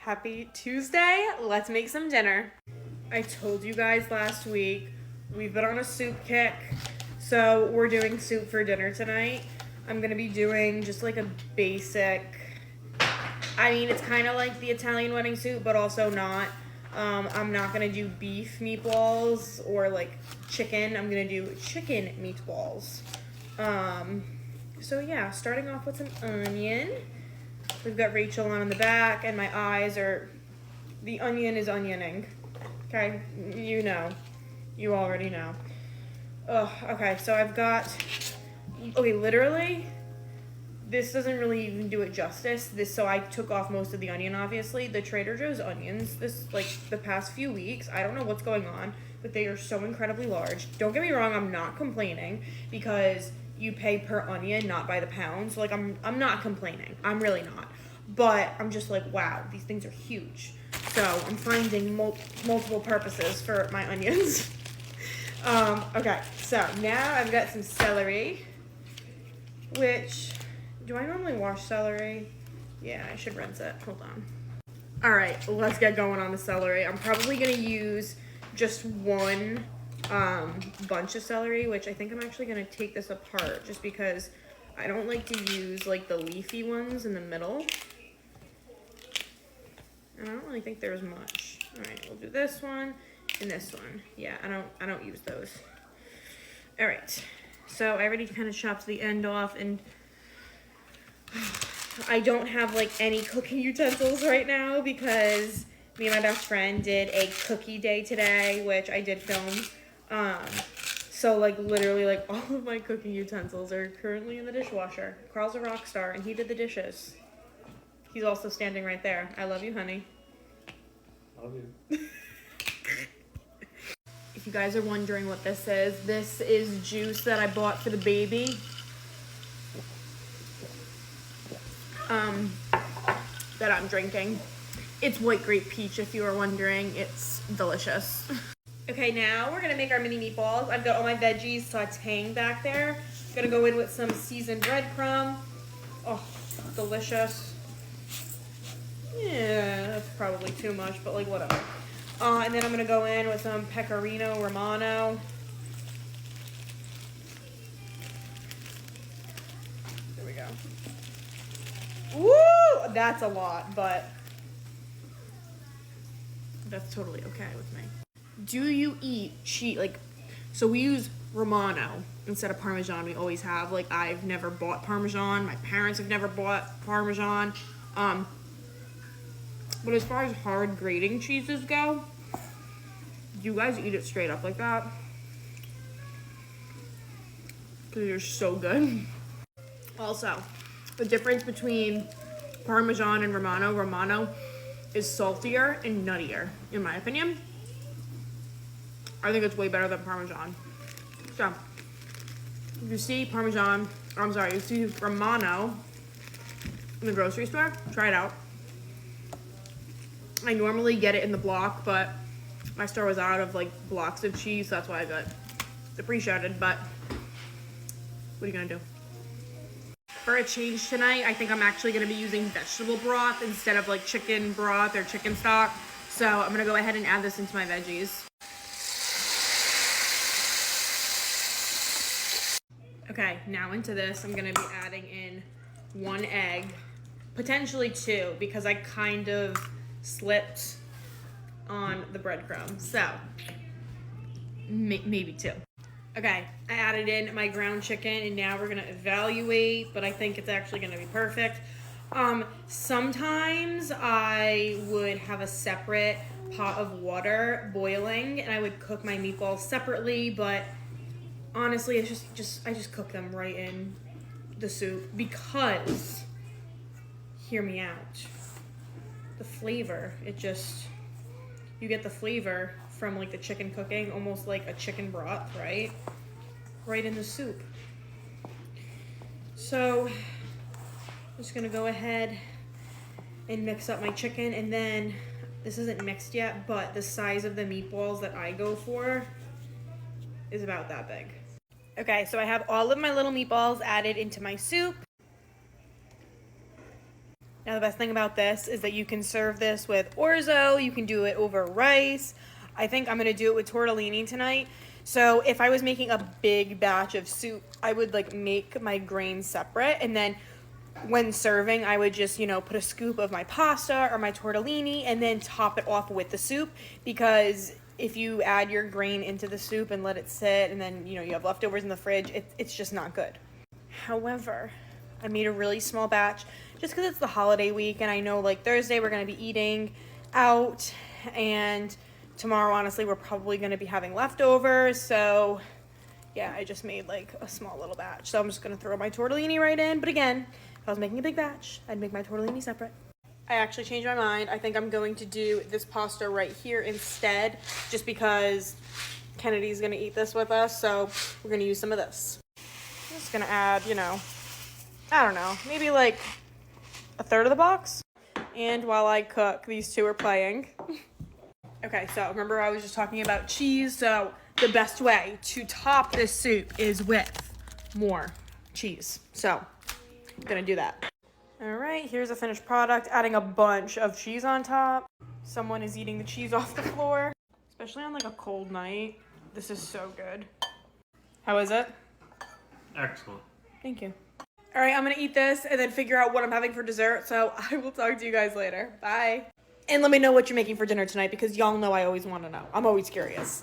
Happy Tuesday. Let's make some dinner. I told you guys last week we've been on a soup kick, so we're doing soup for dinner tonight. I'm gonna be doing just like a basic, I mean, it's kind of like the Italian wedding soup, but also not. I'm not gonna do beef meatballs or like chicken. I'm gonna do chicken meatballs. So yeah, starting off with some onion. We've got Rachel on in the back, and my eyes are, the onion is onioning. Okay, you know. You already know. Okay, so I've got, okay, literally, this doesn't really even do it justice. So I took off most of the onion, obviously. The Trader Joe's onions, like, the past few weeks, I don't know what's going on, but they are so incredibly large. Don't get me wrong, I'm not complaining, because you pay per onion, not by the pound. So, like, I'm not complaining. I'm really not. But I'm just like, wow, these things are huge. So I'm finding multiple purposes for my onions. Okay, so now I've got some celery, which, do I normally wash celery? Yeah, I should rinse it. Hold on. All right, let's get going on the celery. I'm probably gonna use just one bunch of celery, which I think I'm actually gonna take this apart just because I don't like to use like the leafy ones in the middle. And I don't really think there's much. All right, we'll do this one and this one. Yeah, I don't use those. All right, so I already kind of chopped the end off, and I don't have like any cooking utensils right now because me and my best friend did a cookie day today, which I did film. So like literally like all of my cooking utensils are currently in the dishwasher. Carl's a rock star and he did the dishes. He's also standing right there. I love you, honey. Love you. If you guys are wondering what this is juice that I bought for the baby. That I'm drinking. It's white grape peach, if you are wondering. It's delicious. Okay, now we're gonna make our mini meatballs. I've got all my veggies sauteing back there. Gonna go in with some seasoned breadcrumb. Oh, delicious. Yeah, that's probably too much, but like whatever. And then I'm gonna go in with some pecorino romano. There we go. Woo! That's a lot, but that's totally okay with me. Do you eat cheese? Like, so we use Romano instead of Parmesan. We always have. Like, I've never bought Parmesan. My parents have never bought Parmesan. But as far as hard grating cheeses go, do you guys eat it straight up like that? Because they're so good. Also, the difference between Parmesan and Romano is saltier and nuttier, in my opinion. I think it's way better than Parmesan. So, if you see you see Romano in the grocery store, try it out. I normally get it in the block, but my store was out of like blocks of cheese, so that's why I got the pre-shredded, but what are you gonna do? For a change tonight, I think I'm actually gonna be using vegetable broth instead of like chicken broth or chicken stock. So I'm gonna go ahead and add this into my veggies. Okay, now into this, I'm gonna be adding in 1 egg, potentially 2, because I kind of slipped on the breadcrumbs. So, maybe 2. Okay, I added in my ground chicken, and now we're gonna evaluate, but I think it's actually gonna be perfect. Sometimes I would have a separate pot of water boiling, and I would cook my meatballs separately, but honestly, it's I just cook them right in the soup because, hear me out, the flavor, you get the flavor from like the chicken cooking, almost like a chicken broth, right? Right in the soup. So, I'm just gonna go ahead and mix up my chicken, and then, this isn't mixed yet, but the size of the meatballs that I go for is about that big. Okay, so I have all of my little meatballs added into my soup. Now the best thing about this is that you can serve this with orzo, you can do it over rice. I think I'm gonna do it with tortellini tonight. So if I was making a big batch of soup, I would like make my grains separate, and then when serving, I would just, put a scoop of my pasta or my tortellini and then top it off with the soup, because if you add your grain into the soup and let it sit and then, you have leftovers in the fridge, it's just not good. However, I made a really small batch just because it's the holiday week, and I know like Thursday we're going to be eating out, and tomorrow, honestly, we're probably going to be having leftovers. So yeah, I just made like a small little batch. So I'm just going to throw my tortellini right in. But again, if I was making a big batch, I'd make my tortellini separate. I actually changed my mind. I think I'm going to do this pasta right here instead, just because Kennedy's going to eat this with us. So we're going to use some of this. I'm just going to add, I don't know, maybe like a third of the box. And while I cook, these two are playing. Okay, so remember I was just talking about cheese. So the best way to top this soup is with more cheese. So I'm gonna do that. All right, here's a finished product, adding a bunch of cheese on top. Someone is eating the cheese off the floor, especially on like a cold night. This is so good. How is it? Excellent. Thank you. All right, I'm gonna eat this and then figure out what I'm having for dessert. So I will talk to you guys later. Bye. And let me know what you're making for dinner tonight, because y'all know I always want to know. I'm always curious.